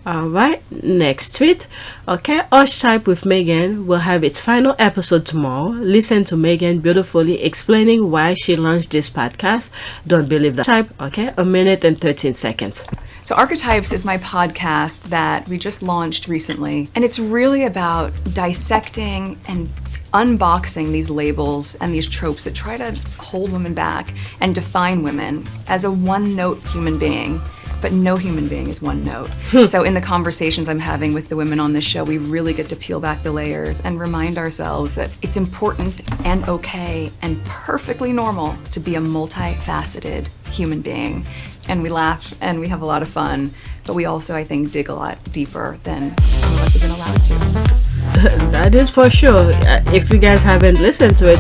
Alright, next tweet. Okay, Archetype with Meghan will have its final episode tomorrow. Listen to Meghan beautifully explaining why she launched this podcast. Don't believe that. Type, okay, 1 minute and 13 seconds. So Archetypes is my podcast that we just launched recently, and it's really about dissecting and unboxing these labels and these tropes that try to hold women back and define women as a one-note human being. But no human being is one note. So in the conversations I'm having with the women on this show, we really get to peel back the layers and remind ourselves that it's important and okay and perfectly normal to be a multifaceted human being. And we laugh and we have a lot of fun, but we also, I think, dig a lot deeper than some of us have been allowed to. That is for sure. If you guys haven't listened to it,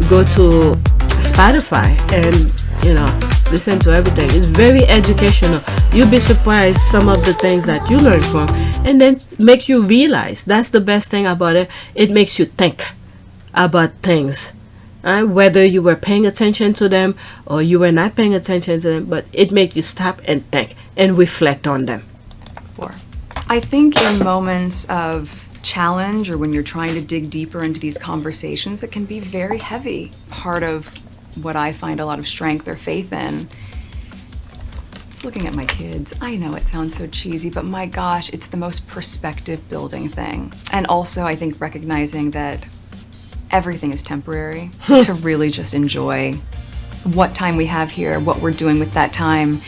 go to Spotify and, listen to everything. It's very educational. You'll be surprised some of the things that you learn from, and then make you realize. That's the best thing about it. It makes you think about things, whether you were paying attention to them or you were not paying attention to them, but it makes you stop and think and reflect on them. I think in moments of challenge or when you're trying to dig deeper into these conversations, it can be very heavy. Part of what I find a lot of strength or faith in. Looking at my kids, I know it sounds so cheesy, but my gosh, it's the most perspective building thing. And also I think recognizing that everything is temporary, to really just enjoy what time we have here, what we're doing with that time,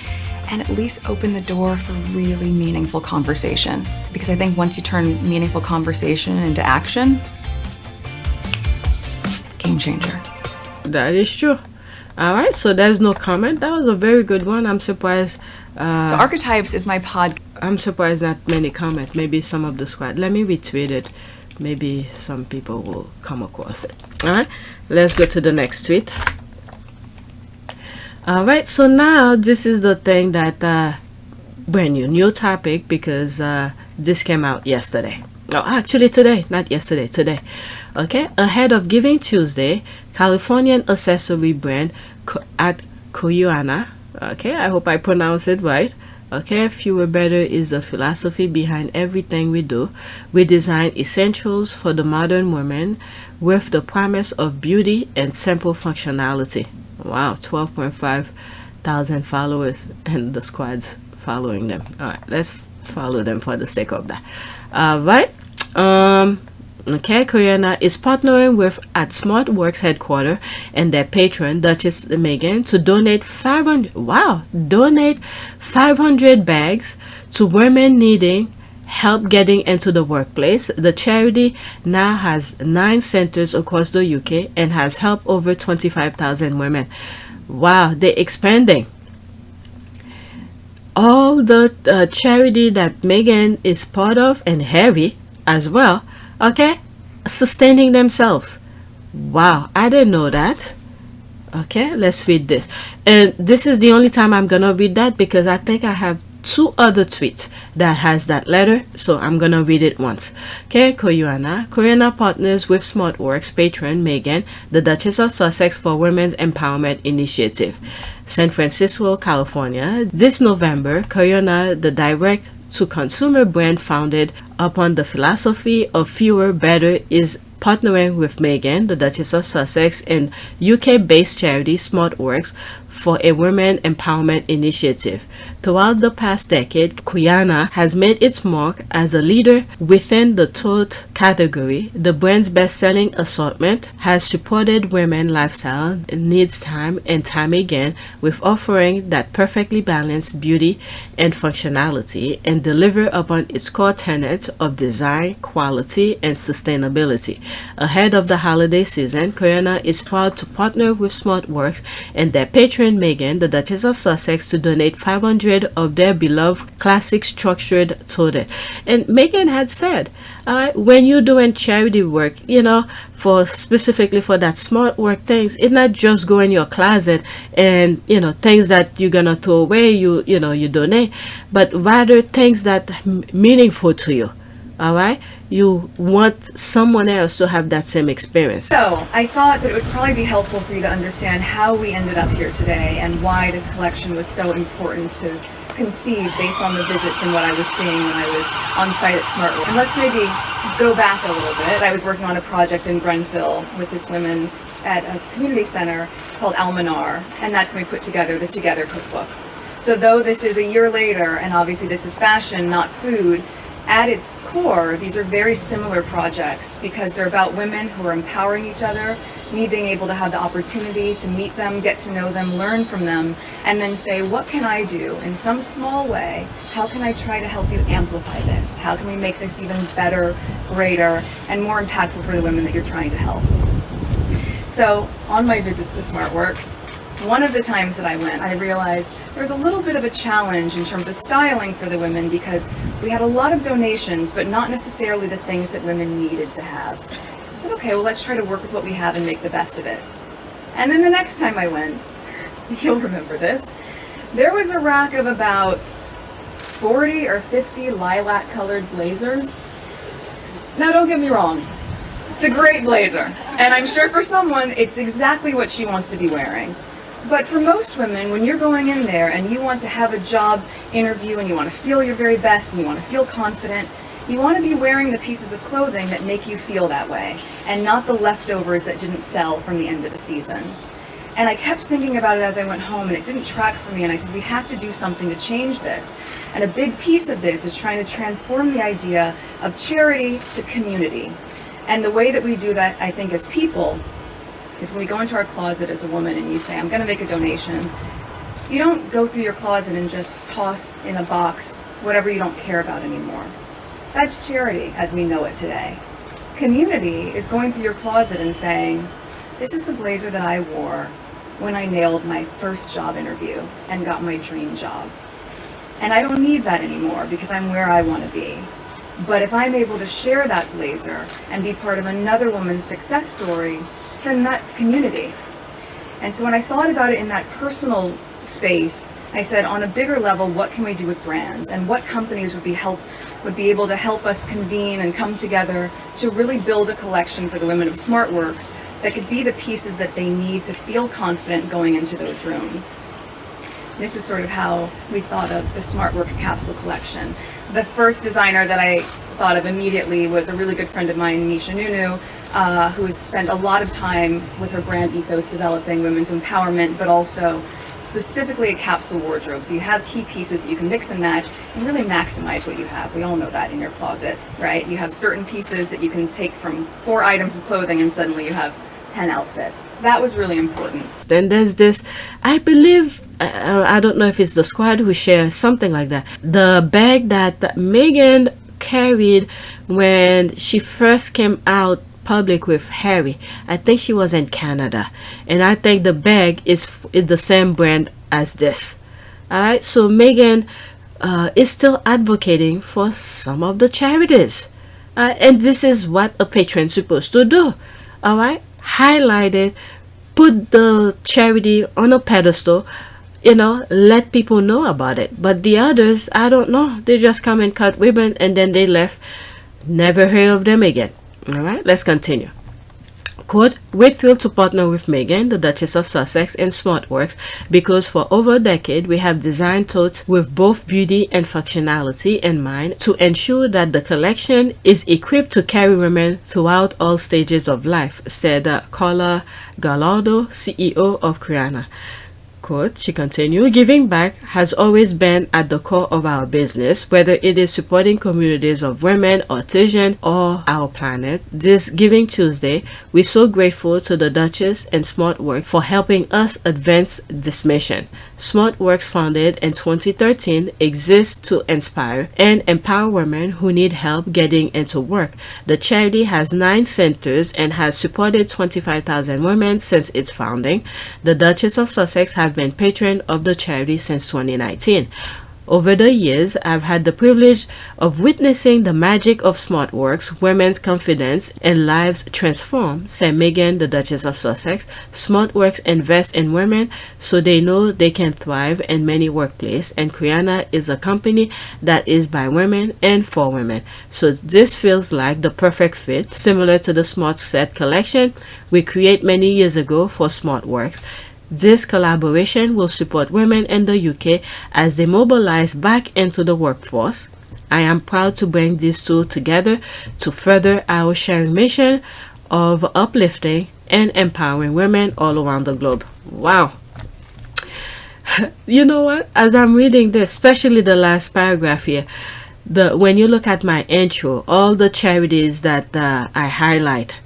and at least open the door for really meaningful conversation. Because I think once you turn meaningful conversation into action, game changer. That is true. All right, so there's no comment. That was a very good one. I'm surprised. So Archetypes is my pod. I'm surprised not many comment. Maybe some of the squad. Let me retweet it. Maybe some people will come across it. All right, let's go to the next tweet. All right, so now this is the thing that brand new topic because this came out yesterday. Oh, actually today, not yesterday, today. Okay, ahead of Giving Tuesday, Californian accessory brand at Cuyana. Okay, I hope I pronounce it right. Okay, fewer better is the philosophy behind everything we do. We design essentials for the modern woman with the promise of beauty and simple functionality. Wow, 12.5 thousand followers and the squad's following them. All right, let's follow them for the sake of that. Right. Okay, Cuyana is partnering with at SmartWorks headquarters and their patron Duchess Meghan to donate 500 bags to women needing help getting into the workplace. The charity now has 9 centers across the UK and has helped over 25,000 women. Wow, they're expanding. All the charity that Meghan is part of, and Harry as well, okay, sustaining themselves. Wow, I didn't know that. Okay, let's read this. And this is the only time I'm gonna read that because I think I have 2 other tweets that has that letter, so I'm gonna read it once. Okay, Cuyana partners with SmartWorks patron Meghan, the Duchess of Sussex, for Women's Empowerment Initiative, San Francisco, California. This November, Cuyana, the direct-to-consumer brand founded upon the philosophy of fewer better, is partnering with Meghan, the Duchess of Sussex, and UK-based charity SmartWorks for a women empowerment initiative. Throughout the past decade, Cuyana has made its mark as a leader within the tote category. The brand's best-selling assortment has supported women lifestyle needs time and time again, with offering that perfectly balanced beauty and functionality, and deliver upon its core tenets of design, quality, and sustainability. Ahead of the holiday season, Cuyana is proud to partner with SmartWorks and their patron commissioned Meghan, the Duchess of Sussex, to donate 500 of their beloved classic structured toilet. And Meghan had said, when you're doing charity work, for specifically for that smart work things, it's not just go in your closet and things that you're gonna throw away, you donate, but rather things that meaningful to you. All right, you want someone else to have that same experience. So I thought that it would probably be helpful for you to understand how we ended up here today and why this collection was so important to conceive based on the visits and what I was seeing when I was on site at SmartWorks. And let's maybe go back a little bit. I was working on a project in Grenfell with this woman at a community center called Almanar, and that's when we put together the Together cookbook. So though this is a year later, and obviously this is fashion, not food, at its core, these are very similar projects because they're about women who are empowering each other, me being able to have the opportunity to meet them, get to know them, learn from them, and then say, what can I do in some small way? How can I try to help you amplify this? How can we make this even better, greater, and more impactful for the women that you're trying to help? So on my visits to SmartWorks, one of the times that I went, I realized there was a little bit of a challenge in terms of styling for the women because we had a lot of donations, but not necessarily the things that women needed to have. I said, okay, well, let's try to work with what we have and make the best of it. And then the next time I went, you'll remember this, there was a rack of about 40 or 50 lilac-colored blazers. Now, don't get me wrong. It's a great blazer, and I'm sure for someone, it's exactly what she wants to be wearing. But for most women, when you're going in there and you want to have a job interview and you want to feel your very best and you want to feel confident, you want to be wearing the pieces of clothing that make you feel that way and not the leftovers that didn't sell from the end of the season. And I kept thinking about it as I went home and it didn't track for me, and I said, we have to do something to change this. And a big piece of this is trying to transform the idea of charity to community. And the way that we do that, I think, as people, is when we go into our closet as a woman and you say, I'm going to make a donation, you don't go through your closet and just toss in a box whatever you don't care about anymore. That's charity as we know it today. Community is going through your closet and saying, this is the blazer that I wore when I nailed my first job interview and got my dream job. And I don't need that anymore because I'm where I want to be. But if I'm able to share that blazer and be part of another woman's success story, then that's community. And so when I thought about it in that personal space, I said, on a bigger level, what can we do with brands, and what companies would be able to help us convene and come together to really build a collection for the women of SmartWorks that could be the pieces that they need to feel confident going into those rooms. This is sort of how we thought of the SmartWorks capsule collection. The first designer that I thought of immediately was a really good friend of mine, Nisha Nunu, who has spent a lot of time with her brand ethos developing women's empowerment, but also specifically a capsule wardrobe. So you have key pieces that you can mix and match and really maximize what you have. We all know that in your closet, right? You have certain pieces that you can take from 4 items of clothing and suddenly you have 10 outfits. So that was really important. Then there's this, I believe, I don't know if it's the squad who shares something like that. The bag that Meghan carried when she first came out public with Harry. I think she was in Canada, and I think the bag is the same brand as this. All right, so Meghan is still advocating for some of the charities, and this is what a patron's supposed to do. All right, highlight it, put the charity on a pedestal, let people know about it. But the others, I don't know, they just come and cut ribbon and then they left. Never heard of them again. All right, let's continue. Quote, we're thrilled to partner with Meghan, the Duchess of Sussex, in SmartWorks because for over a decade we have designed totes with both beauty and functionality in mind to ensure that the collection is equipped to carry women throughout all stages of life, said Carla Gallardo, CEO of Cuyana. Quote, she continued, giving back has always been at the core of our business, whether it is supporting communities of women, artisans, or our planet. This Giving Tuesday, we're so grateful to the Duchess and SmartWorks for helping us advance this mission. SmartWorks, founded in 2013, exists to inspire and empower women who need help getting into work. The charity has 9 centers and has supported 25,000 women since its founding. The Duchess of Sussex have been patron of the charity since 2019. Over the years, I've had the privilege of witnessing the magic of SmartWorks, women's confidence and lives transformed, said Meghan, the Duchess of Sussex. SmartWorks invests in women so they know they can thrive in many workplaces, and Cuyana is a company that is by women and for women. So this feels like the perfect fit, similar to the Smart Set collection we created many years ago for SmartWorks. This collaboration will support women in the UK as they mobilize back into the workforce. I am proud to bring these two together to further our sharing mission of uplifting and empowering women all around the globe. Wow. You know what? As I'm reading this, especially the last paragraph here, when you look at my intro, all the charities that I highlight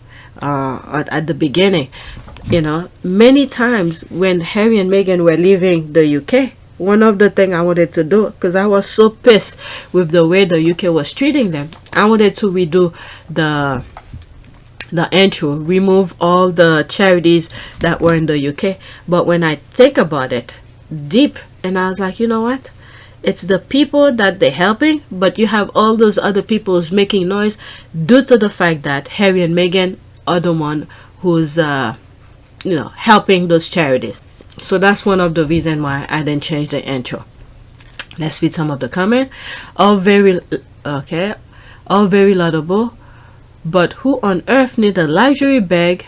at the beginning, you know, many times when Harry and Meghan were leaving the UK, one of the things I wanted to do, because I was so pissed with the way the UK was treating them, I wanted to redo the intro, remove all the charities that were in the UK. But when I think about it deep, and I was like, you know what? It's the people that they're helping, but you have all those other people who's making noise due to the fact that Harry and Meghan are the one who's you know, helping those charities. So that's one of the reasons why I didn't change the intro. Let's read some of the comments. All very laudable, but who on earth need a luxury bag?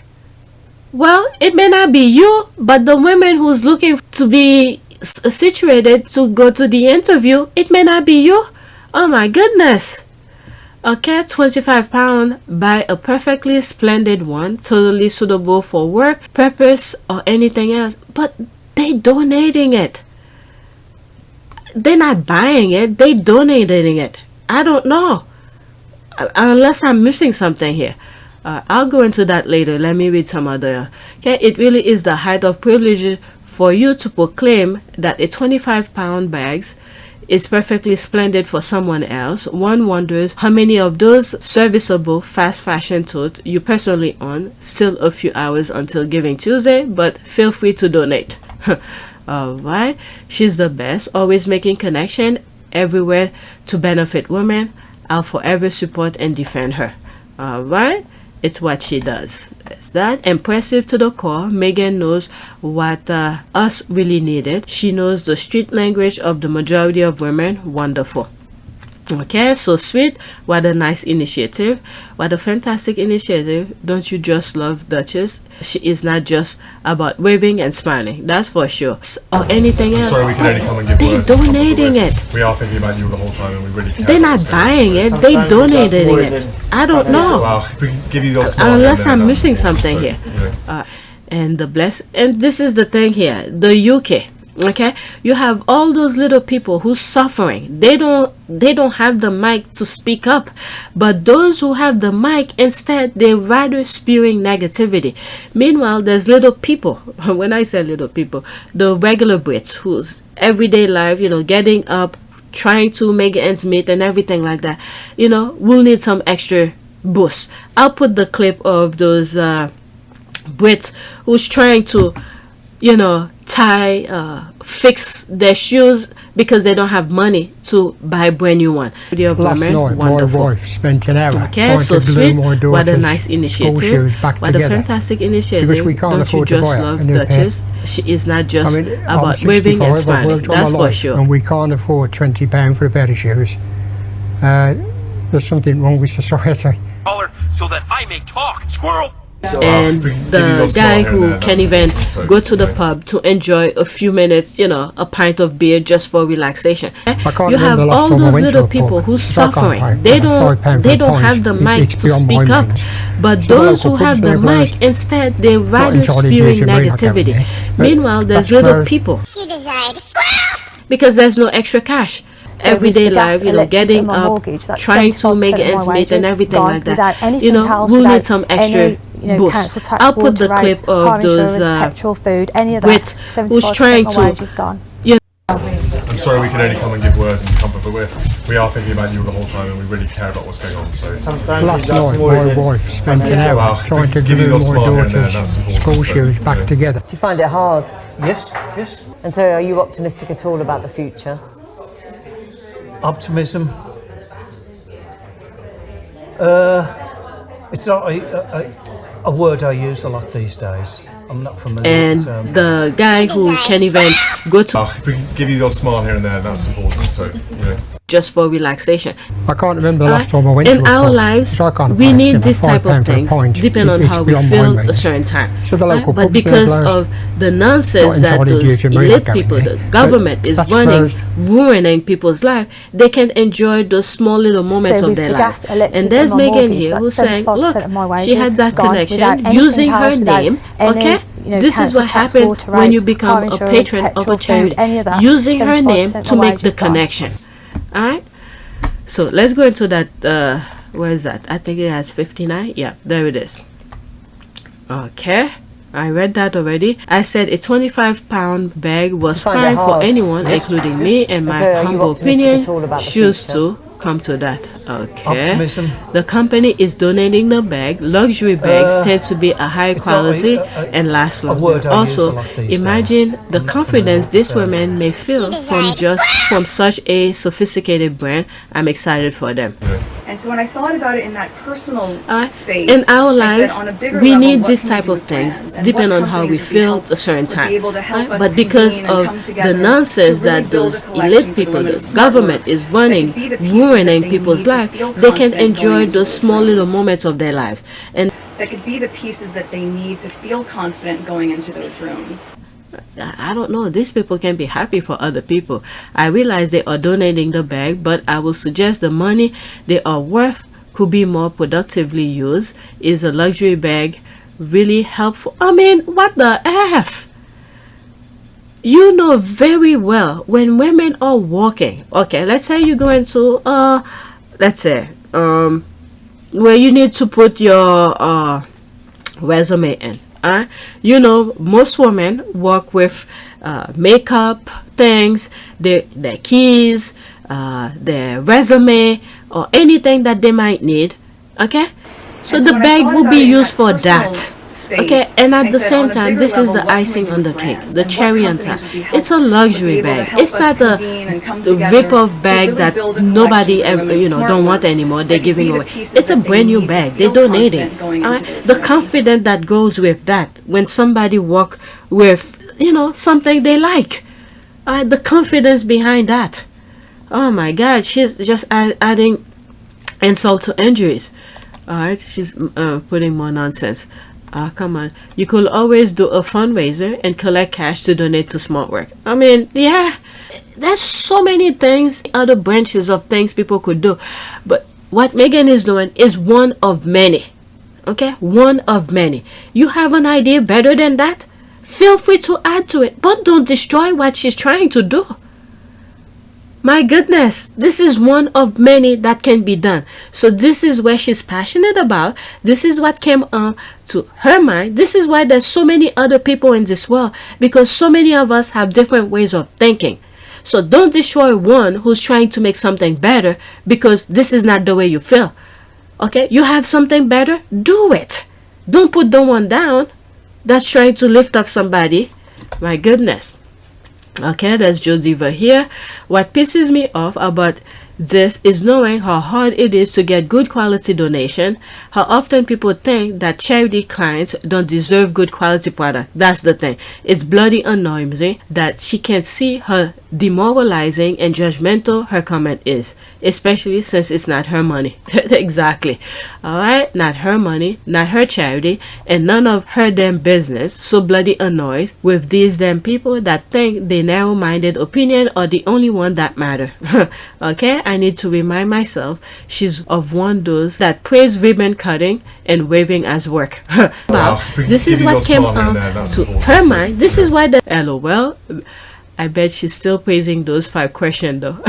Well, it may not be you, but the women who's looking to be situated to go to the interview, it may not be you. Oh my goodness. Okay, £25, buy a perfectly splendid one, totally suitable for work, purpose, or anything else. But they donating it. They're not buying it, they donating it. I don't know. Unless I'm missing something here. I'll go into that later. Let me read some other. Okay, it really is the height of privilege for you to proclaim that a £25 bags is perfectly splendid for someone else. One wonders how many of those serviceable fast fashion totes you personally own. Still a few hours until Giving Tuesday, but feel free to donate. Alright, she's the best, always making connection everywhere to benefit women. I'll forever support and defend her. Alright, it's what she does. Is that impressive to the core? Meghan knows what us really needed. She knows the street language of the majority of women. Wonderful. Okay, so sweet. What a nice initiative. What a fantastic initiative. Don't you just love Duchess? She is not just about waving and smiling, that's for sure. Or anything else. Sorry, we can only come and give They're donating it. We are thinking about you the whole time, and we really care. They're not buying it, they donating it. I don't know. Well, if we can give you those unless I'm missing something here. And this is the thing here, the UK. Okay, you have all those little people who's suffering. They don't have the mic to speak up, but those who have the mic, instead they're rather spewing negativity. Meanwhile, there's little people, when I say little people, the regular Brits whose everyday life, you know, getting up, trying to make ends meet and everything like that, you know, will need some extra boost. I'll put the clip of those Brits who's trying to, you know, fix their shoes because they don't have money to buy a brand new one. Last night, my wife spent an hour okay, so sweet. What a nice initiative. What a fantastic initiative. Because we can't afford to buy love a new Duchess? pair. She is not just about I'm waving and 65, smiling. That's for sure. And we can't afford £20 for a pair of shoes. There's something wrong with society. So that I may talk, squirrel. And the guy who can even go to the pub to enjoy a few minutes, you know, a pint of beer just for relaxation. You have all those little people who's suffering. They don't have the mic to speak up, but those who have the mic, instead they're rather spewing negativity. Meanwhile, there's little people because there's no extra cash. So everyday life, you know, getting up, trying to make ends meet and everything like that. You know, we'll need some extra boost. I'll put the clip of those petrol, food, any of Brits that. who's trying to, you know, I'm sorry we can only come and give words and comfort, but we are thinking about you the whole time and we really care about what's going on. So Last night, my wife spent an hour Wow. trying to Give you glue your my smile here and there, daughter's that's important, school so, shoes back yeah. together. Do you find it hard? Yes, yes. And so are you optimistic at all about the future? Optimism. It's not a word I use a lot these days. I'm not familiar And with the guy who can even go to If we can give you your smile here and there, that's important. So, just for relaxation. I can't remember the last time I went to In a our pub, lives, so I can't we pay, need you know, this type £5 of for a things, pint. depending on It's how we beyond my feel means. a certain time. So the local But pubs, because they're of the nonsense Not that entirely due those to me not elite going people, there. the government is That's running, first. ruining people's life, they can enjoy those small little moments So of with their the lives. gas, electric, And there's and my Megan mortgage, here like who's saying, 75% look, of my she had wages that gone connection without anything using her else, without name, any, okay? This is council what tax, happens water when you rates, become car a insurance, patron of a petrol, charity, food, any of that, using her 75% name of to my make the wages gone. connection. Alright? So let's go into that, where is that? I think it has 59. Yeah, there it is. Okay. I read that already. I said a 25-pound bag was find it fine for hard? anyone, Yes. including me, and my So are you humble optimistic opinion at all about the choose future? to come to that. Okay. Optimism. The company is donating the bag. Luxury bags tend to be a high it's not quality a- and last a longer. word I use a Also, lot these imagine days. the I'm not confidence familiar these with women may feel from such a sophisticated brand. I'm excited for them. And so when I thought about it in that personal space, In our I said, lives, on a bigger we level, need what this can we type do of with things, brands? And depending what on how we companies would be feel help- a certain would time. be able to help us But because convene and of come the together nonsense to really that build a those collection elite for people, women the of smart government works is that running, could be the pieces that ruining they people's need to life, feel they can confident going enjoy into those those small rooms. little moments of their lives. And That could be the pieces that they need to feel confident going into those rooms. I don't know, these people can be happy for other people. I realize they are donating the bag, but I will suggest the money they are worth could be more productively used. Is a luxury bag really helpful? I mean, what the F? You know very well when women are walking, okay, let's say you go into let's say where you need to put your resume in. You know, most women walk with makeup things, their keys, their resume, or anything that they might need. Okay, so And the when I bag thought will about be it in used that for personal that. space, Okay, and at I the said, same on a time, bigger this is level, the what can we icing do on the with cake, brands? the And what cherry on top. companies would be It's a helpful, luxury would be able to bag. help It's us not convene and come the together rip-off to bag really that build a nobody collection for women of smart don't want works anymore. that They're could be giving the away. pieces It's a that they brand new need to bag. They're feel donating. confident going into those The rooms. confidence that goes with that when somebody walk with something they like. The confidence behind that. Oh my God, she's just adding insult to injuries. All right, she's putting more nonsense. Come on, you could always do a fundraiser and collect cash to donate to smart work. I mean, yeah, there's so many things, other branches of things people could do, but what Meghan is doing is one of many. Okay, one of many. You have an idea better than that? Feel free to add to it, but don't destroy what she's trying to do. My goodness, this is one of many that can be done. So this is where she's passionate about. This is what came to her mind. This is why there's so many other people in this world, because so many of us have different ways of thinking. So don't destroy one who's trying to make something better because this is not the way you feel. Okay, you have something better, do it. Don't put the one down that's trying to lift up somebody. My goodness. Okay, there's Joe Diva here. What pisses me off about this is knowing how hard it is to get good quality donation, how often people think that charity clients don't deserve good quality product. That's the thing. It's bloody annoying that she can't see how demoralizing and judgmental her comment is, especially since it's not her money. Exactly. Alright, not her money, not her charity, and none of her damn business. So bloody annoyed with these damn people that think their narrow-minded opinion are the only one that matter. Okay, I need to remind myself she's of one of those that praise ribbon cutting and waving as work. Wow, this is what came to her mind. This is why the LOL. I bet she's still praising those 5 questions though.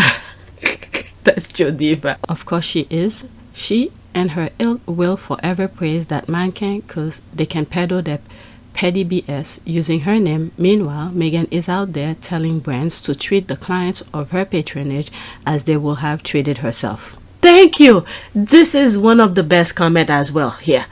That's Joe Diva. Of course she is. She and her ilk will forever praise that mankind because they can peddle their petty BS using her name. Meanwhile, Meghan is out there telling brands to treat the clients of her patronage as they will have treated herself. Thank you. This is one of the best comment as well here.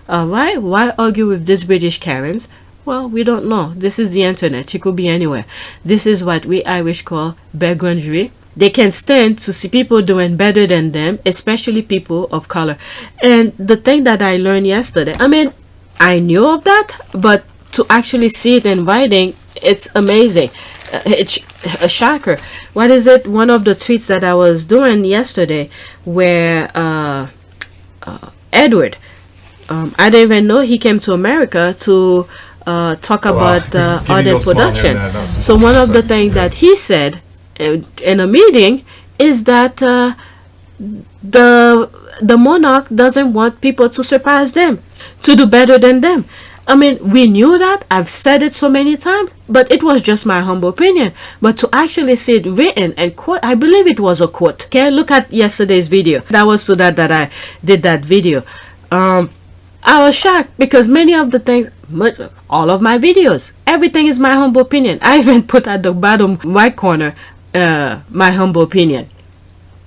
Alright, why argue with these British Karens? Well, we don't know. This is the internet. She could be anywhere. This is what we Irish call begrudgery. They can stand to see people doing better than them, especially people of color. And the thing that I learned yesterday, I mean, I knew of that, but to actually see it in writing, it's amazing. It's a shocker. What is it? One of the tweets that I was doing yesterday where Edward, I didn't even know he came to America to talk about other production. So one of the things that he said in a meeting is that the monarch doesn't want people to surpass them, to do better than them. I mean, we knew that. I've said it so many times, but it was just my humble opinion. But to actually see it written and quote, I believe it was a quote. Okay, look at yesterday's video. That was to that I did that video. I was shocked because many of the things, all of my videos, everything is my humble opinion. I even put at the bottom right corner my humble opinion.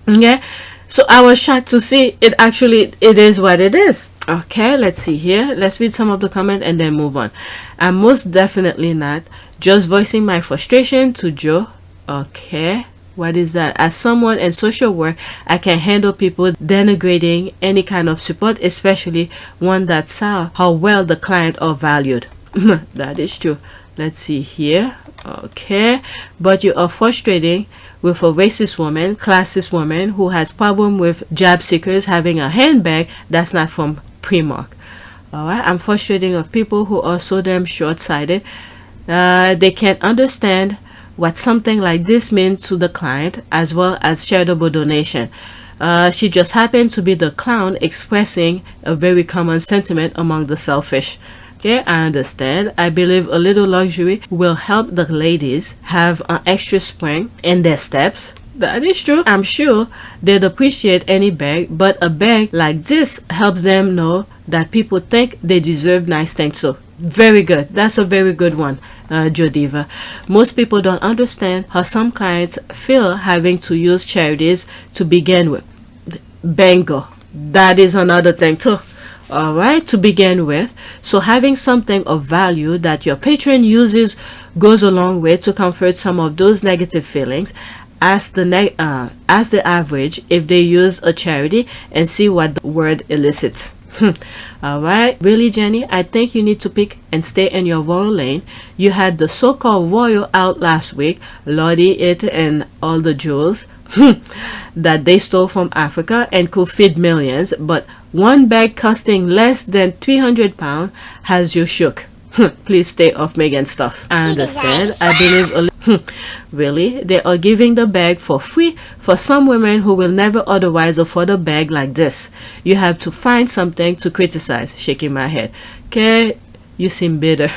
Okay, so I was shocked to see it. Actually, it is what it is. Okay, let's see here. Let's read some of the comments and then move on. I'm most definitely not just voicing my frustration to Joe. Okay, what is that? As someone in social work, I can handle people denigrating any kind of support, especially one that saw how well the client are valued. That is true. Let's see here. Okay, but you are frustrating with a racist woman, classist woman who has problem with job seekers having a handbag that's not from Primark. Alright, I'm frustrating of people who are so damn short-sighted. They can't understand what something like this means to the client as well as charitable donation. She just happened to be the clown expressing a very common sentiment among the selfish. Okay, I understand. I believe a little luxury will help the ladies have an extra spring in their steps. That is true. I'm sure they'd appreciate any bag, but a bag like this helps them know that people think they deserve nice things. So very good. That's a very good one, Jodiva. Most people don't understand how some clients feel having to use charities to begin with. Bingo. That is another thing too. Alright, to begin with. So having something of value that your patron uses goes a long way to comfort some of those negative feelings. Ask the average if they use a charity and see what the word elicits. Alright, really, Jenny, I think you need to pick and stay in your royal lane. You had the so-called royal out last week, Lordy it and all the jewels that they stole from Africa and could feed millions, but one bag costing less than £300 has you shook. Please stay off Meghan stuff. I understand. I believe really, they are giving the bag for free for some women who will never otherwise afford a bag like this. You have to find something to criticize. Shaking my head. Okay, you seem bitter.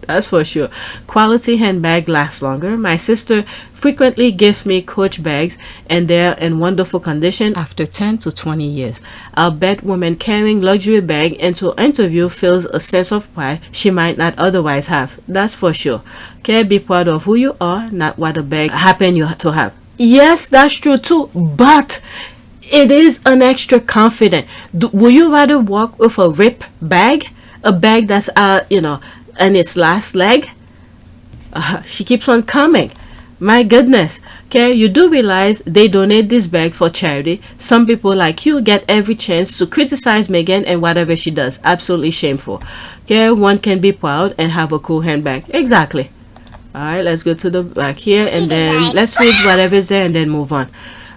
That's for sure. Quality handbag lasts longer. My sister frequently gives me Coach bags and they're in wonderful condition after 10 to 20 years. I'll bet women carrying luxury bag into an interview feels a sense of pride she might not otherwise have. That's for sure. Okay, be proud of who you are, not what a bag happen you to have. Yes, that's true too, but it is an extra confident. Would you rather walk with a rip bag? A bag that's in its last leg? She keeps on coming. My goodness. Okay, you do realize they donate this bag for charity. Some people like you get every chance to criticize Meghan and whatever she does. Absolutely shameful. Okay, one can be proud and have a cool handbag. Exactly. Alright, let's go to the back here and then let's read whatever is there and then move on.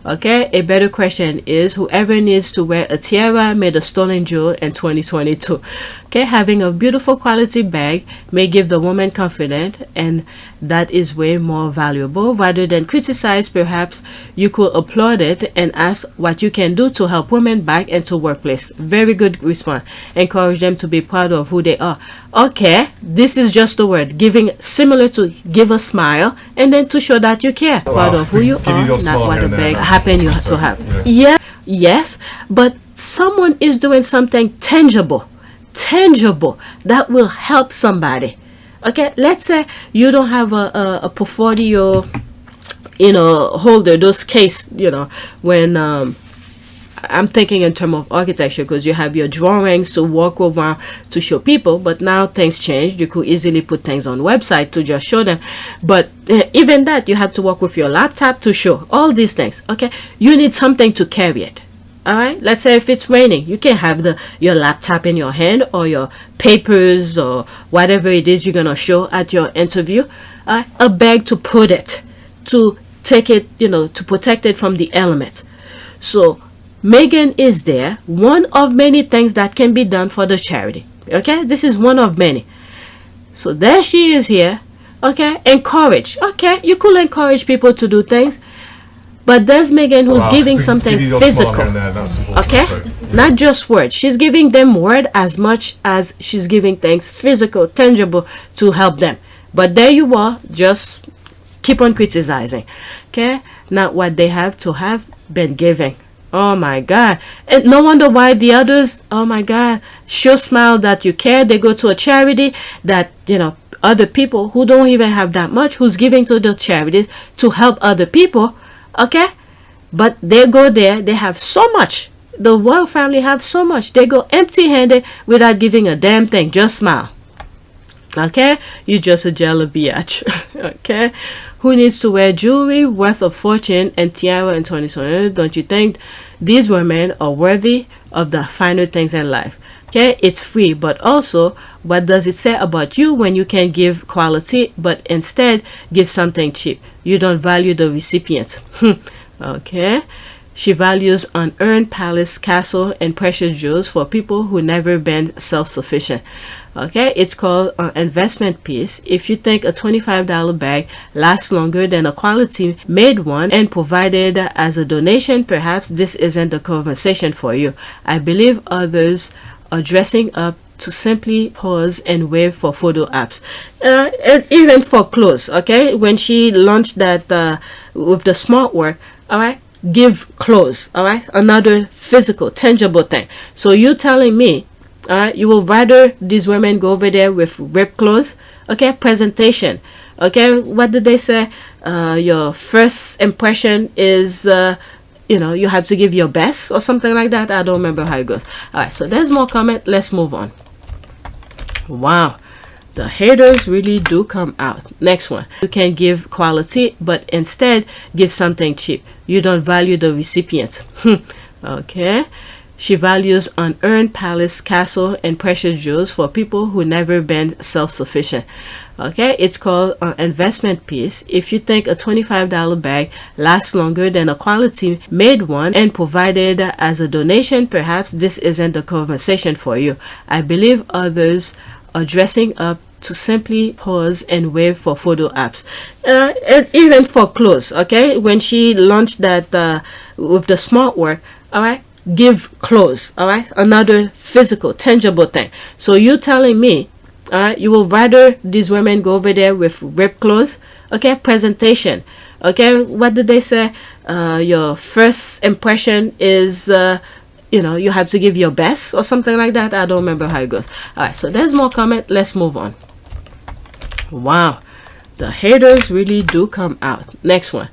Okay, a better question is whoever needs to wear a tiara made a stolen jewel in 2022. Okay, having a beautiful quality bag may give the woman confidence, and that is way more valuable. Rather than criticize, perhaps you could applaud it and ask what you can do to help women back into workplace. Very good response. Encourage them to be proud of who they are. Okay, this is just the word giving, similar to give a smile and then to show that you care. Proud of who you are, not what a bag happen you to have. Yeah, yes, but someone is doing something tangible. tangible, that will help somebody. Okay, let's say you don't have a portfolio, holder, those case, when I'm thinking in terms of architecture, because you have your drawings to walk over to show people, but now things changed. You could easily put things on website to just show them, but even that, you have to work with your laptop to show all these things. Okay, you need something to carry it. All right, let's say if it's raining, you can have your laptop in your hand, or your papers, or whatever it is you're gonna show at your interview. A bag to put it, to take it, to protect it from the elements. So Meghan is there, one of many things that can be done for the charity. Okay, this is one of many. So there she is here. Okay, encourage. Okay, you could encourage people to do things, but there's Meghan who's giving something physical. Okay, not just words. She's giving them word as much as she's giving things physical, tangible to help them. But there you are, just keep on criticizing. Okay, not what they have to have been giving. Oh my God. And no wonder why the others, oh my God, show smile that you care. They go to a charity that, other people who don't even have that much, who's giving to the charities to help other people. Okay, but they go there, they have so much, the royal family have so much, they go empty-handed without giving a damn thing, just smile. Okay, you just a jelly biatch. Okay, who needs to wear jewelry worth a fortune and tiara in 2020? Don't you think these women are worthy of the finer things in life? Okay, it's free, but also, what does it say about you when you can give quality but instead give something cheap? You don't value the recipient. Okay, she values unearned palace, castle, and precious jewels for people who never been self-sufficient. Okay, it's called an investment piece. If you think a $25 bag lasts longer than a quality made one and provided as a donation, perhaps this isn't the conversation for you. I believe others are dressing up to simply pose and wave for photo apps, and even for clothes. Okay, when she launched that with the smart work, all right, give clothes, all right, another physical, tangible thing. So you telling me, all right, you will rather these women go over there with ripped clothes? Okay, presentation. Okay, what did they say? Your first impression is you have to give your best or something like that. I don't remember how it goes. All right, so there's more comment. Let's move on. Wow, the haters really do come out. Next one. You can give quality but instead give something cheap. You don't value the recipient. Okay, she values unearned palace, castle, and precious jewels for people who never been self-sufficient. Okay, it's called an investment piece. If you think a $25 bag lasts longer than a quality made one and provided as a donation, perhaps this isn't the conversation for you. I believe others are dressing up to simply pose and wave for photo apps, and even for clothes. Okay, when she launched that with the smart work, all right, give clothes, all right, another physical, tangible thing. So you telling me, all right, you will rather these women go over there with ripped clothes? Okay, presentation. Okay, what did they say? Your first impression is you have to give your best or something like that. I don't remember how it goes. All right, so there's more comment. Let's move on. Wow, the haters really do come out. Next one.